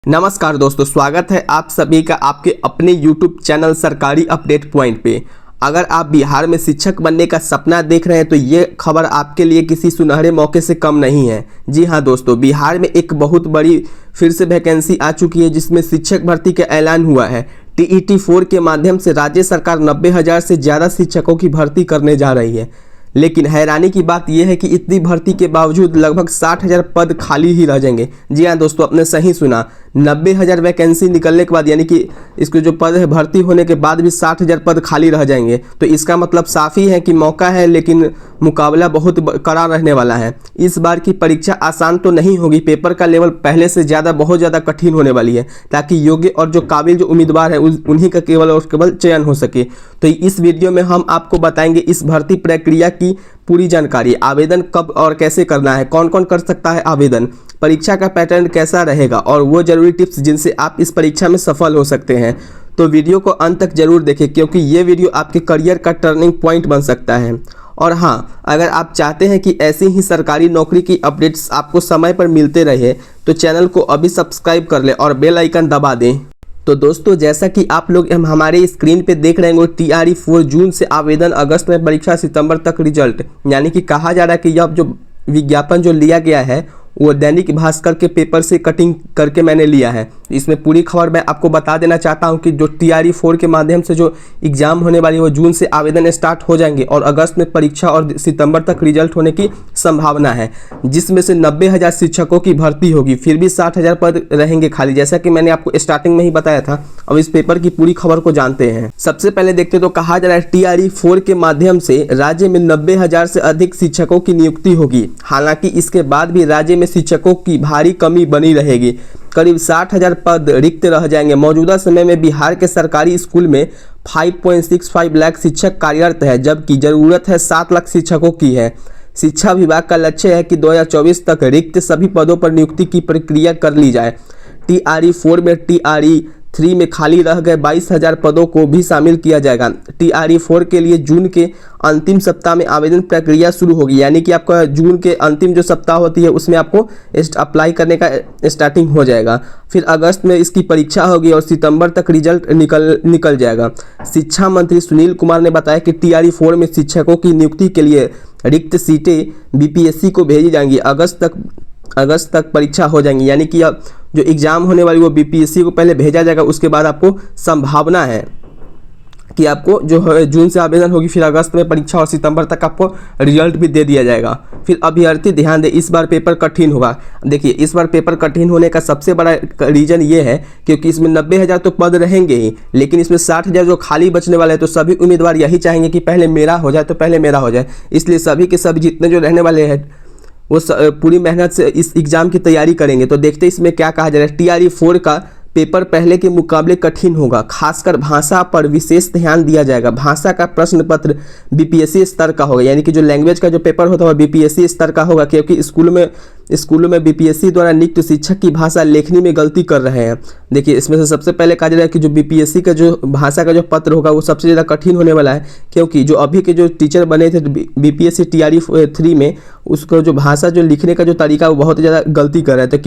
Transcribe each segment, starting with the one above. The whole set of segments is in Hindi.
नमस्कार दोस्तों, स्वागत है आप सभी का आपके अपने YouTube चैनल सरकारी अपडेट पॉइंट पे। अगर आप बिहार में शिक्षक बनने का सपना देख रहे हैं तो ये खबर आपके लिए किसी सुनहरे मौके से कम नहीं है। जी हाँ दोस्तों, बिहार में एक बहुत बड़ी फिर से वैकेंसी आ चुकी है जिसमें शिक्षक भर्ती का ऐलान हुआ है। TET 4 के माध्यम से राज्य सरकार 90,000 से ज़्यादा शिक्षकों की भर्ती करने जा रही है। लेकिन हैरानी की बात यह है कि इतनी भर्ती के बावजूद लगभग 60,000 पद खाली ही रह जाएंगे। जी हाँ दोस्तों, आपने सही सुना, 90,000 वैकेंसी निकलने के बाद यानी कि इसके जो पद है भर्ती होने के बाद भी 60,000 पद खाली रह जाएंगे। तो इसका मतलब साफ ही है कि मौका है लेकिन मुकाबला बहुत कड़ा रहने वाला है। इस बार की परीक्षा आसान तो नहीं होगी, पेपर का लेवल पहले से बहुत ज़्यादा कठिन होने वाली है ताकि योग्य और जो काबिल जो उम्मीदवार है उन्हीं का केवल और केवल चयन हो सके। तो इस वीडियो में हम आपको बताएंगे इस भर्ती प्रक्रिया की पूरी जानकारी, आवेदन कब और कैसे करना है, कौन कौन कर सकता है आवेदन, परीक्षा का पैटर्न कैसा रहेगा और वो जरूरी टिप्स जिनसे आप इस परीक्षा में सफल हो सकते हैं। तो वीडियो को अंत तक जरूर देखें क्योंकि ये वीडियो आपके करियर का टर्निंग पॉइंट बन सकता है। और हाँ, अगर आप चाहते हैं कि ऐसी ही सरकारी नौकरी की अपडेट्स आपको समय पर मिलते रहे तो चैनल को अभी सब्सक्राइब कर लें और बेल आइकन दबा दें। तो दोस्तों, जैसा कि आप लोग हमारे स्क्रीन पे देख रहे हैं, TRE 4 जून से आवेदन, अगस्त में परीक्षा, सितंबर तक रिजल्ट। यानी कि कहा जा रहा है कि यह जो विज्ञापन जो लिया गया है वो दैनिक भास्कर के पेपर से कटिंग करके मैंने लिया है। इसमें पूरी खबर मैं आपको बता देना चाहता हूं कि जो TRE 4 के माध्यम से जो एग्जाम होने वाली है वो जून से आवेदन स्टार्ट हो जाएंगे और अगस्त में परीक्षा और सितंबर तक रिजल्ट होने की संभावना है, जिसमें से 90,000 शिक्षकों की भर्ती होगी। फिर भी 60,000 पद रहेंगे खाली, जैसा कि मैंने आपको स्टार्टिंग में ही बताया था। अब इस पेपर की पूरी खबर को जानते हैं। सबसे पहले देखते तो कहा जा रहा है TRE 4 के माध्यम से राज्य में 90,000 से अधिक शिक्षकों की नियुक्ति होगी। हालांकि इसके बाद भी राज्य में शिक्षकों की भारी कमी बनी रहेगी, करीब 60,000 पद रिक्त रह जाएंगे। मौजूदा समय में बिहार के सरकारी स्कूल में 5.65 लाख शिक्षक कार्यरत है, जबकि जरूरत है 7 लाख शिक्षकों की है। शिक्षा विभाग का लक्ष्य है कि 2024 तक रिक्त सभी पदों पर नियुक्ति की प्रक्रिया कर ली जाए। TRE 4 में TRE 3 में खाली रह गए 22,000 पदों को भी शामिल किया जाएगा। TRE 4 के लिए जून के अंतिम सप्ताह में आवेदन प्रक्रिया शुरू होगी, यानी कि आपका जून के अंतिम जो सप्ताह होती है उसमें आपको अप्लाई करने का स्टार्टिंग हो जाएगा। फिर अगस्त में इसकी परीक्षा होगी और सितंबर तक रिजल्ट निकल जाएगा। शिक्षा मंत्री सुनील कुमार ने बताया कि TRE 4 में शिक्षकों की नियुक्ति के लिए रिक्त सीटें BPSC को भेजी जाएंगी। अगस्त तक परीक्षा हो जाएंगी, यानी कि अब जो एग्ज़ाम होने वाली वो BPSC को पहले भेजा जाएगा। उसके बाद आपको संभावना है कि आपको जो है जून से आवेदन होगी, फिर अगस्त में परीक्षा और सितंबर तक आपको रिजल्ट भी दे दिया जाएगा। फिर अभ्यर्थी ध्यान दें, इस बार पेपर कठिन होगा। देखिए, इस बार पेपर कठिन होने का सबसे बड़ा रीज़न ये है क्योंकि इसमें 90,000 तो पद रहेंगे ही, लेकिन इसमें 60,000 जो खाली बचने वाले हैं तो सभी उम्मीदवार यही चाहेंगे कि पहले मेरा हो जाए तो पहले मेरा हो जाए। इसलिए सभी के सभी जितने जो रहने वाले हैं वो पूरी मेहनत से इस एग्ज़ाम की तैयारी करेंगे। तो देखते हैं इसमें क्या कहा जा रहा है। TRE 4 का पेपर पहले के मुकाबले कठिन होगा, खासकर भाषा पर विशेष ध्यान दिया जाएगा। भाषा का प्रश्न पत्र BPSC स्तर का होगा, यानी कि जो लैंग्वेज का जो पेपर होता है वो BPSC स्तर का होगा, क्योंकि स्कूलों में BPSC द्वारा नियुक्त शिक्षक की भाषा लेखनी में गलती कर रहे हैं। देखिए, इसमें से सबसे पहले कहा जा रहा है कि जो BPSC का जो भाषा का जो पत्र होगा वो सबसे ज़्यादा कठिन होने वाला है, क्योंकि जो अभी के जो टीचर बने थे BPSC TRE 3 में, उसको जो भाषा जो लिखने का जो तरीका वो बहुत ज़्यादा गलती कर रहे थे।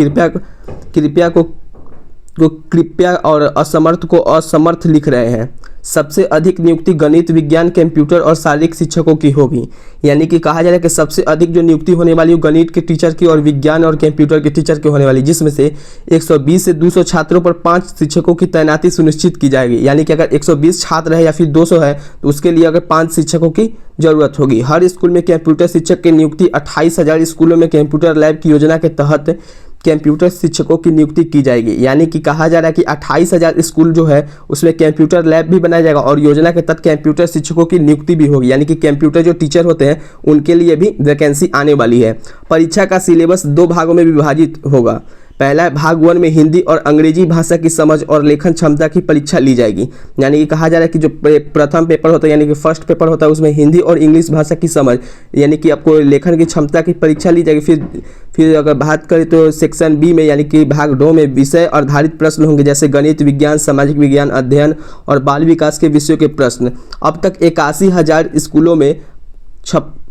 कृपया और असमर्थ को असमर्थ लिख रहे हैं। सबसे अधिक नियुक्ति गणित, विज्ञान, कंप्यूटर और शारीरिक शिक्षकों की होगी, यानी कि कहा जा रहा है कि सबसे अधिक जो नियुक्ति होने वाली है गणित के टीचर की और विज्ञान और कंप्यूटर के टीचर की होने वाली, जिसमें से 120 से 200 छात्रों पर 5 शिक्षकों की तैनाती सुनिश्चित की जाएगी। यानी कि अगर 120 छात्र है या फिर 200 है तो उसके लिए अगर 5 शिक्षकों की जरूरत होगी। हर स्कूल में कंप्यूटर शिक्षक की नियुक्ति 28,000 स्कूलों में कंप्यूटर लैब की योजना के तहत कंप्यूटर शिक्षकों की नियुक्ति की जाएगी। यानी कि कहा जा रहा है कि 28,000 स्कूल जो है उसमें कंप्यूटर लैब भी बनाया जाएगा और योजना के तहत कंप्यूटर शिक्षकों की नियुक्ति भी होगी, यानी कि कंप्यूटर जो टीचर होते हैं उनके लिए भी वैकेंसी आने वाली है। परीक्षा का सिलेबस 2 भागों में विभाजित होगा। पहला भाग 1 में हिंदी और अंग्रेजी भाषा की समझ और लेखन क्षमता की परीक्षा ली जाएगी। यानी कि कहा जा रहा है कि जो प्रथम पेपर होता है यानी कि फर्स्ट पेपर होता है उसमें हिंदी और इंग्लिश भाषा की समझ यानी कि आपको लेखन की क्षमता की परीक्षा ली जाएगी। फिर अगर बात करें तो सेक्शन B में यानी कि भाग 2 में विषय आधारित प्रश्न होंगे, जैसे गणित, विज्ञान, सामाजिक विज्ञान, अध्ययन और बाल विकास के विषयों के प्रश्न। अब तक 81,000 स्कूलों में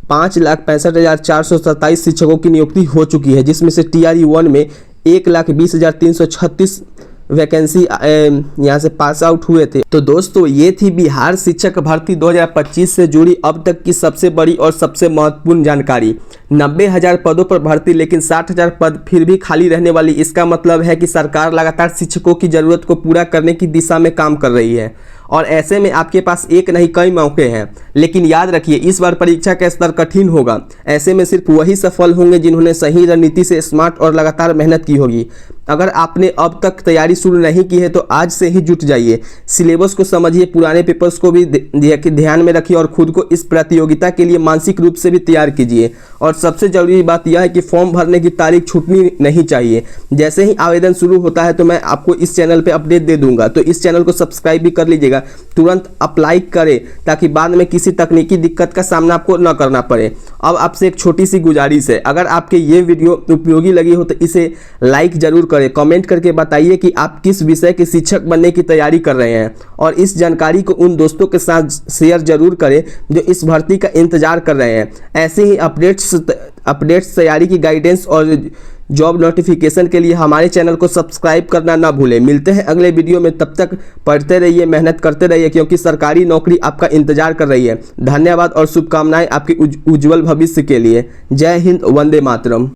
5,65,427 शिक्षकों की नियुक्ति हो चुकी है, जिसमें से TRE 1 में 1,20,336 वैकेंसी यहाँ से पास आउट हुए थे। तो दोस्तों ये थी बिहार शिक्षक भर्ती 2025 से जुड़ी अब तक की सबसे बड़ी और सबसे महत्वपूर्ण जानकारी। 90,000 पदों पर भर्ती, लेकिन 60,000 पद फिर भी खाली रहने वाली। इसका मतलब है कि सरकार लगातार शिक्षकों की जरूरत को पूरा करने की दिशा में काम कर रही है और ऐसे में आपके पास एक नहीं कई मौके हैं। लेकिन याद रखिए, इस बार परीक्षा का स्तर कठिन होगा। ऐसे में सिर्फ वही सफल होंगे जिन्होंने सही रणनीति से स्मार्ट और लगातार मेहनत की होगी। अगर आपने अब तक तैयारी शुरू नहीं की है तो आज से ही जुट जाइए। सिलेबस को समझिए, पुराने पेपर्स को भी ध्यान में रखिए और खुद को इस प्रतियोगिता के लिए मानसिक रूप से भी तैयार कीजिए। और सबसे जरूरी बात यह है कि फॉर्म भरने की तारीख छूटनी नहीं चाहिए। जैसे ही आवेदन शुरू होता है तो मैं आपको इस चैनल पे अपडेट दे दूंगा, तो इस चैनल को सब्सक्राइब भी कर लीजिएगा। तुरंत अप्लाई करें ताकि बाद में किसी तकनीकी दिक्कत का सामना आपको न करना पड़े। अब आपसे एक छोटी सी गुजारिश है, अगर आपके ये वीडियो उपयोगी लगी हो तो इसे लाइक जरूर करें। कमेंट करके बताइए कि आप किस विषय के शिक्षक बनने की तैयारी कर रहे हैं और इस जानकारी को उन दोस्तों के साथ शेयर जरूर करें जो इस भर्ती का इंतजार कर रहे हैं। ऐसे ही अपडेट्स तैयारी की गाइडेंस और जॉब नोटिफिकेशन के लिए हमारे चैनल को सब्सक्राइब करना ना भूलें। मिलते हैं अगले वीडियो में, तब तक पढ़ते रहिए, मेहनत करते रहिए, क्योंकि सरकारी नौकरी आपका इंतजार कर रही है। धन्यवाद और शुभकामनाएं आपके उज्जवल भविष्य के लिए। जय हिंद, वंदे मातरम।